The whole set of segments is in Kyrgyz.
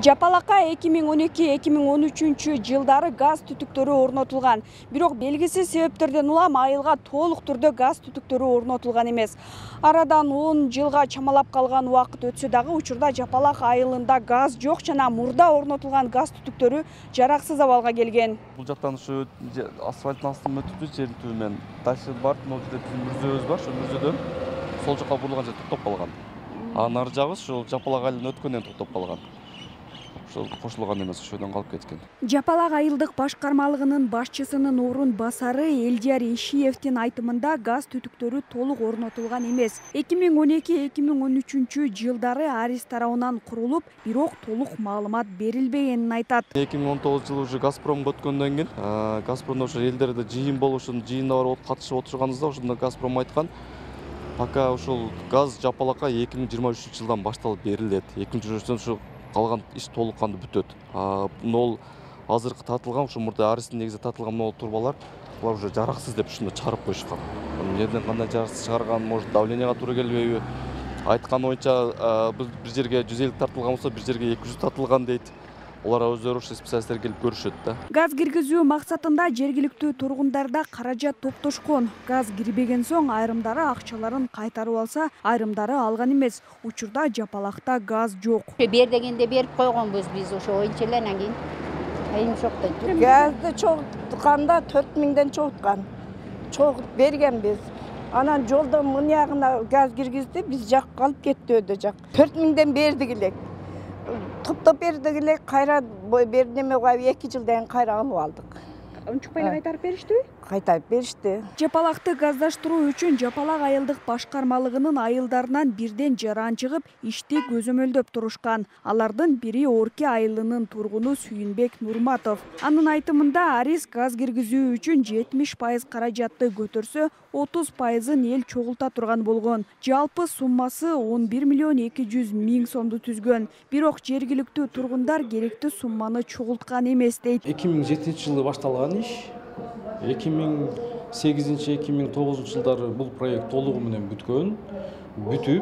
Жапалакка 2012-2013 жылдары газ түтүктөрү орнотулган. Бирок белгисиз себептерден улам айылга толук түрдө газ түтүктөрү орнотулган эмес. Арадан 10 жылга чамалап калган убакыт өтсө дагы учурда Жапалак айылында газ жок жана мурда орнотулган газ түтүктөрү жараксыз абалга келген. Бул жактан ушу асфальттын астынан өтүп жердин түбү ташы бар, могул жерде биздин мүрзөбүз бар, ошол мүрзөдөн сол жака бурулган жер токтоп калган. Нары жагы ушул Жапалак айылынан өткөндөн токтоп калган. Ошол кошулган эмес, ошодон калып кеткен. Жапалак айылдык башкармалыгынын башчысынын орун басары Элдияр Ишиевдин айтымында газ түтүктөрү толук орнотулган эмес. 2012-2013 жылдары Арис тарабынан курулуп, бирок толук маалымат берилбегенин айтат. 2019 жылы уже Газпромго өткөндөн кийин, Газпромдо ошо элдерде жыйын болуп, ошонун жыйынына барып катышып отурганыбызда ошондо Газпром айткан, пока ушул газ Жапалакка 2023 жылдан башталып берилет. 2023 ошо калган иш толук канды бүтөт. Нол азыркы тартылган, ушу мурда Арistин негизи тартылган нол турбалар, булар уже жараксыз деп ушунда чыгарып коюшкан. Эмнеден кандай жараксыз чыгарган, может давленияга туура келбейби? Айткан боюнча бир жерге 150 тартылган болсо, бир жерге 200 тартылган дейт. Олар өздөрү ушу специалисттер келип көрүшөт да. Газ киргизүү максатында жергиликтүү тургундарда каражат топтошкон. Газ кирбеген соң айрымдары акчаларын кайтарып алса, айрымдары алган эмес. Учурда Жапалакта газ жок. Бер дегенде берип койгонбуз биз ошо ойынча эле анан кийин айым жок дейт. Газды чогултканда 4000ден чогулткан. Чогултуп бергенбиз. Анан жолдон мынягына газ киргизди, биз жакка алып кетти өдө жак. 4000ден бердик элек. Топтоп бердик эле, кайра бердеме коюп 2 жылдан кайра алып алдык. Унчукпай эле кайтарып бериштиби? Кайтарып беришти. Жапалакты газдаштыруу үчүн Жапалак айылдык башкармалыгынын айылдарынан бирден жаран чыгып, ишти көзөмөлдөп турушкан. Алардын бири Орке айылынын тургуну Сүйүнбек Нурматов. Анын айтымында Арис газ киргизүү үчүн 70% каражатты көтөрсө, 30%-ын эл чогулта турган болгон. Жалпы суммасы 11.200.000 сомду түзгөн. Бирок жергиликтүү тургундар керектүү сумманы чогулткан эмес дейт. 2007-жылы башталган иш. 2008-2009 жылдары бул проект толугу менен бүткөн. Бүтүп,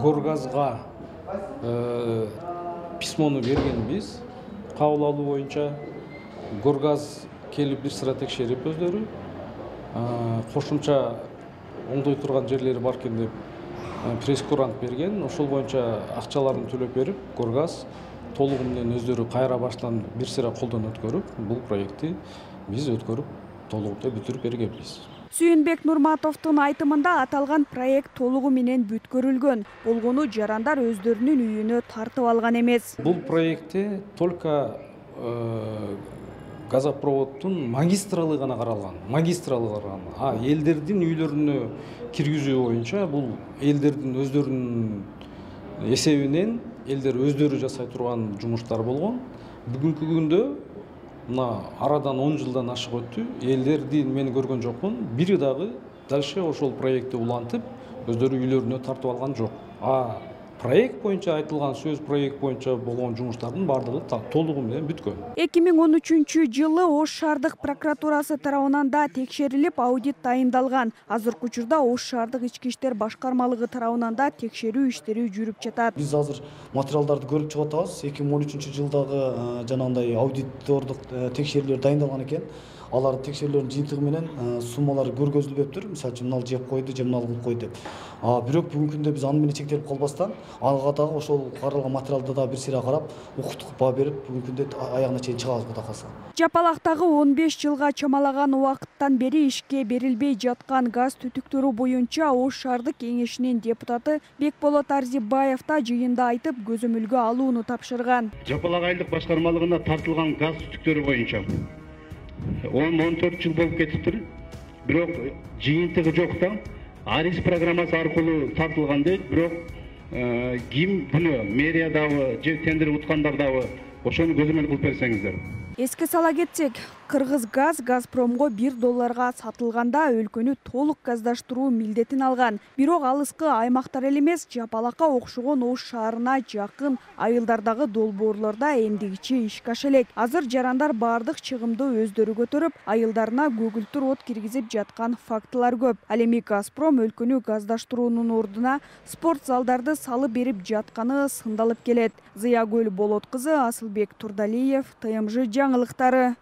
Горгазга письмону бергенбиз. Кабыл алуу боюнча Горгаз келип бир sıra текшерип өздөрү. Кошумча оңдой турган жерлери бар экен деп пресс-курант берген. Ошол боюнча акчаларын төлөп берип, Горгаз толугу менен өздөрү кайра баштан бир sıra колдон өткөрүп, бул проектти биз өткөрүп, толугу бүтүрүп бергенбиз. Сүйүнбек Нурматовдун айтымында аталган проект толугу менен бүткөрүлгөн. Болгону жарандар өздөрүнүн үйүнө тартып алган эмес. Бул проектте только газопроводдун магистралы гана каралган. Элдердин үйлөрүнө киргизүү боюнча бул элдердин өздөрүнүн эсебинен элдер өздөрү жасай турган жумуштар болгон. Бүгүнкү күндө мына арадан 10 жылдан ашык өттү. Элдерди мен көргөн жокмун. Бири дагы дальше ошол проектти улантып, өздөрү үйлөрүнө тартып алган жок. Проект боюнча айтылган сөз, проект боюнча болгон жумуштардын бардыгы толугу менен бүткөн. 2013 жылы Ош шаардык прокуратурасы тарабынан да текшерилип, аудит дайындалган. Азыркы учурда Ош шаардык ички иштер башкармалыгы тарабынан да текшерүү иштери жүрүп жатат. Биз азыр материалдарды көрүп чыгып атабыз. 2013 жылдагы жанагындай аудитордук текшерүүлөр дайындалган экен. Алар текшерүүлөрдүн жыйынтыгы менен суммалар көргөзүлбөптүр. Мисалы үчүн мынал жеп койду, же мынал кылып койду деп. Бирок бүгүнкү күндө биз аны менен чектелип калбастан, ага дагы ошол каралган материалды да бир сыйра карап, укуктук баа берип, бүгүнкү күндө аягына чейин чыгабыз Кудай калса. Жапалактагы 15 жылга чамалаган убакыттан бери ишке берилбей жаткан газ түтүктөрү боюнча Ош шаардык кеңешинин депутаты Бекболот Арзибаев да жыйында айтып, көзөмөлгө алууну тапшырган. Жапалак айылдык башкармалыгына тартылган газ түтүктөрү боюнча 10-14 жыл болуп кетиптир. Бирок жыйынтыгы жок да. Арис программасы аркылуу тартылган дейт. Бирок ким буну мэриядагы же тендер уткандар дагы ошону көзөмөл кылып берсеңиздер. Эске сала кетсек, Кыргыз газ Газпромго $1 сатылганда өлкөнү толук газдаштыруу милдетин алган. Бирок алыскы аймактар эле эмес, Жапалакка окшогон Ош шаарына жакын айылдардагы долбоорлордо эмдигичи ишке аша элек. Азыр жарандар бардык чыгымды өздөрү көтөрүп, айылдарына көгүлтүр от киргизип жаткан фактылар көп. Ал эми Газпром өлкөнү газдаштыруунун ордуна спорт залдарды салып берип жатканы сындалып келет. Зыягүл Болот кызы, Асылбек Турдалиев, ТМЖ жаңылыктары.